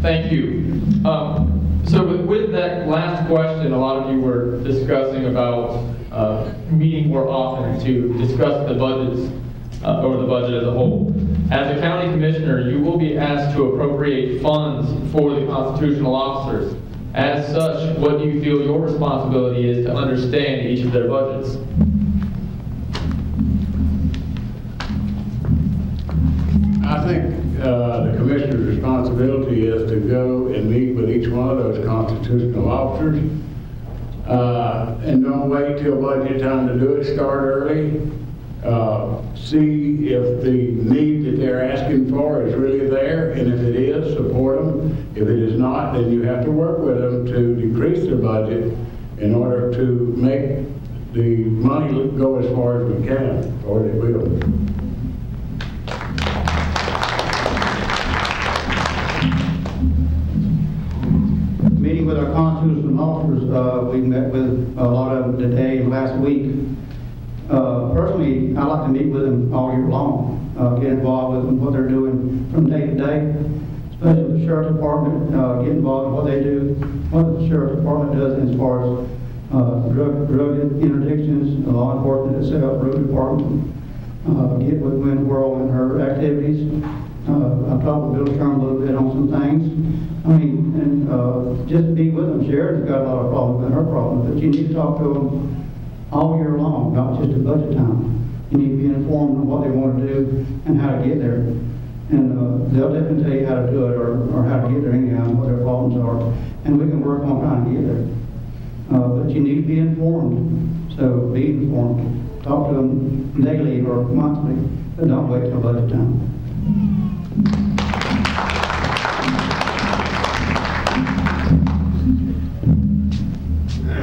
Thank you. So with that last question, a lot of you were discussing about meeting more often to discuss the budgets or the budget as a whole. As a county commissioner, you will be asked to appropriate funds for the constitutional officers. As such, what do you feel your responsibility is to understand each of their budgets? I think the commissioner's responsibility is to go and meet with each one of those constitutional officers and don't wait till budget time to do it. Start early. See if the need that they're asking for is really there, and if it is, support them. If it is not, then you have to work with them to decrease their budget in order to make the money go as far as we can, or it will. Meeting with our constitutional officers, we met with a lot of them today and last week. Personally, I like to meet with them all year long, get involved with them, what they're doing from day to day, especially the sheriff's department, get involved in what they do, what the sheriff's department does as far as drug interdictions, law enforcement itself, road department, get with Gwen Whirl and her activities. I've talked with Bill Sherman a little bit on some things. I mean, and just be with them. Sharon's got a lot of problems with her problems, but you need to talk to them all year long, not just at budget time. You need to be informed of what they want to do and how to get there. And they'll definitely tell you how to do it or how to get there anyhow and what their problems are. And we can work on trying to get there. But you need to be informed. So be informed. Talk to them daily or monthly, but don't wait till budget time.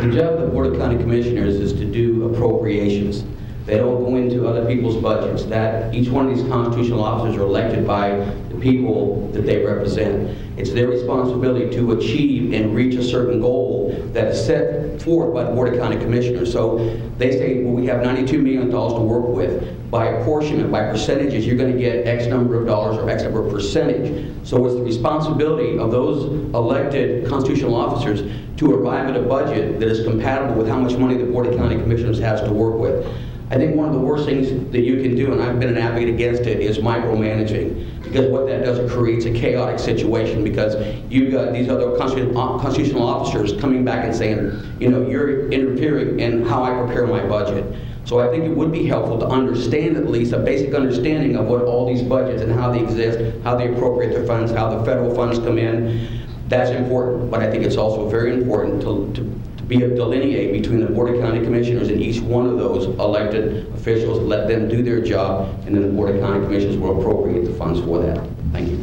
The job of the Board of County Commissioners is to do appropriations. They don't go into other people's budgets. That each one of these constitutional officers are elected by the people that they represent. It's their responsibility to achieve and reach a certain goal that is set forth by the Board of County Commissioners. So they say, well, we have $92 million to work with. By apportionment, by percentages, you're going to get X number of dollars or X number of percentage. So it's the responsibility of those elected constitutional officers to arrive at a budget that is compatible with how much money the Board of County Commissioners has to work with. I think one of the worst things that you can do, and I've been an advocate against it, is micromanaging. Because what that does, it creates a chaotic situation, because you've got these other constitutional officers coming back and saying, you know, you're interfering in how I prepare my budget. So I think it would be helpful to understand at least a basic understanding of what all these budgets and how they exist, how they appropriate their funds, how the federal funds come in. That's important, but I think it's also very important to delineate between the Board of County Commissioners and each one of those elected officials, let them do their job, and then the Board of County Commissioners will appropriate the funds for that. Thank you.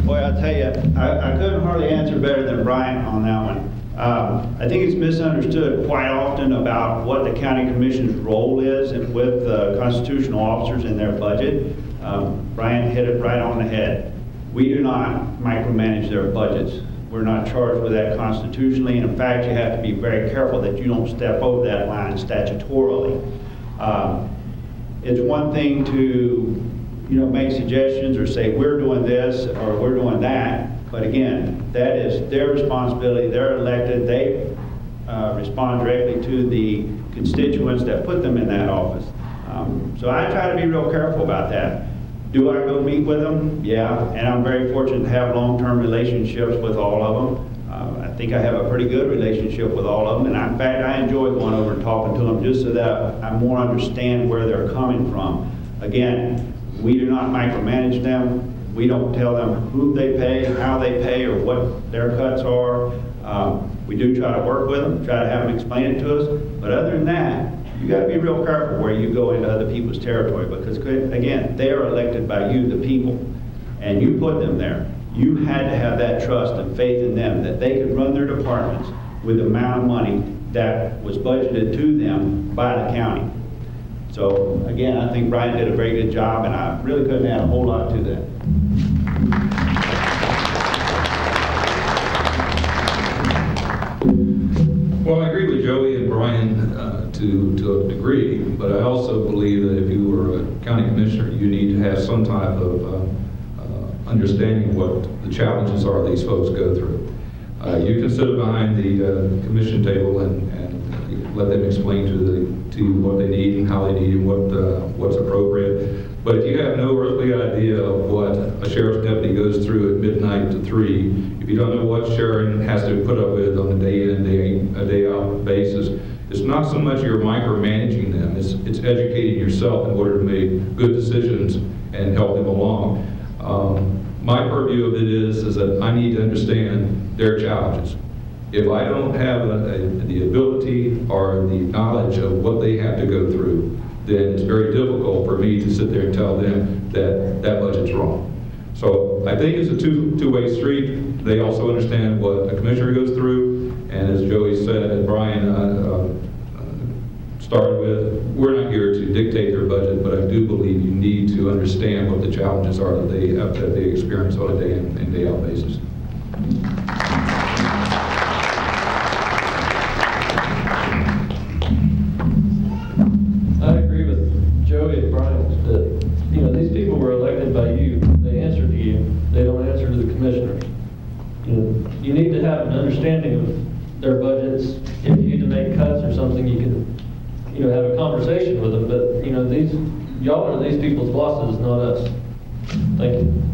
Boy, I'll tell you, I couldn't hardly answer better than Brian on that one. I think it's misunderstood quite often about what the county commission's role is with constitutional officers in their budget. Brian hit it right on the head. We do not micromanage their budgets. We're not charged with that constitutionally, and in fact, you have to be very careful that you don't step over that line statutorily. It's one thing to, you know, make suggestions or say we're doing this or we're doing that, but again, that is their responsibility. They're elected. They respond directly to the constituents that put them in that office. So I try to be real careful about that. Do I go meet with them? Yeah, and I'm very fortunate to have long-term relationships with all of them. I think I have a pretty good relationship with all of them, and in fact, I enjoy going over and talking to them just so that I more understand where they're coming from. Again, we do not micromanage them. We don't tell them who they pay, how they pay, or what their cuts are. We do try to work with them, try to have them explain it to us, but other than that, you got to be real careful where you go into other people's territory, because again, they are elected by you, the people, and you put them there. You had to have that trust and faith in them that they could run their departments with the amount of money that was budgeted to them by the county. So again, I think Brian did a very good job, and I really couldn't add a whole lot to that. Well, I agree with Joey and Brian to a degree, but I also believe that if you were county commissioner, you need to have some type of understanding what the challenges are these folks go through. You can sit behind the commission table and let them explain to you what they need and how they need and what's appropriate. But if you have no earthly idea of what a sheriff's deputy goes through at midnight to 3, if you don't know what Sharon has to put up with on a day in, day out basis, it's not so much you're micromanaging them, it's educating yourself in order to make good decisions and help them along. My purview of it is that I need to understand their challenges. If I don't have the ability or the knowledge of what they have to go through, then it's very difficult for me to sit there and tell them that that budget's wrong. So I think it's a two-way street. They also understand what a commissioner goes through, and as Joey said, and Brian started with, we're not here to dictate their budget, but I do believe you need to understand what the challenges are that they experience on a day in and day out basis. I agree with Joey and Brian that, these people were elected by you. They answer to you. They don't answer to the commissioners. You need to have an understanding of their budgets. If you need to make cuts or something, you can have a conversation with them, but, y'all are these people's bosses, not us. Thank you.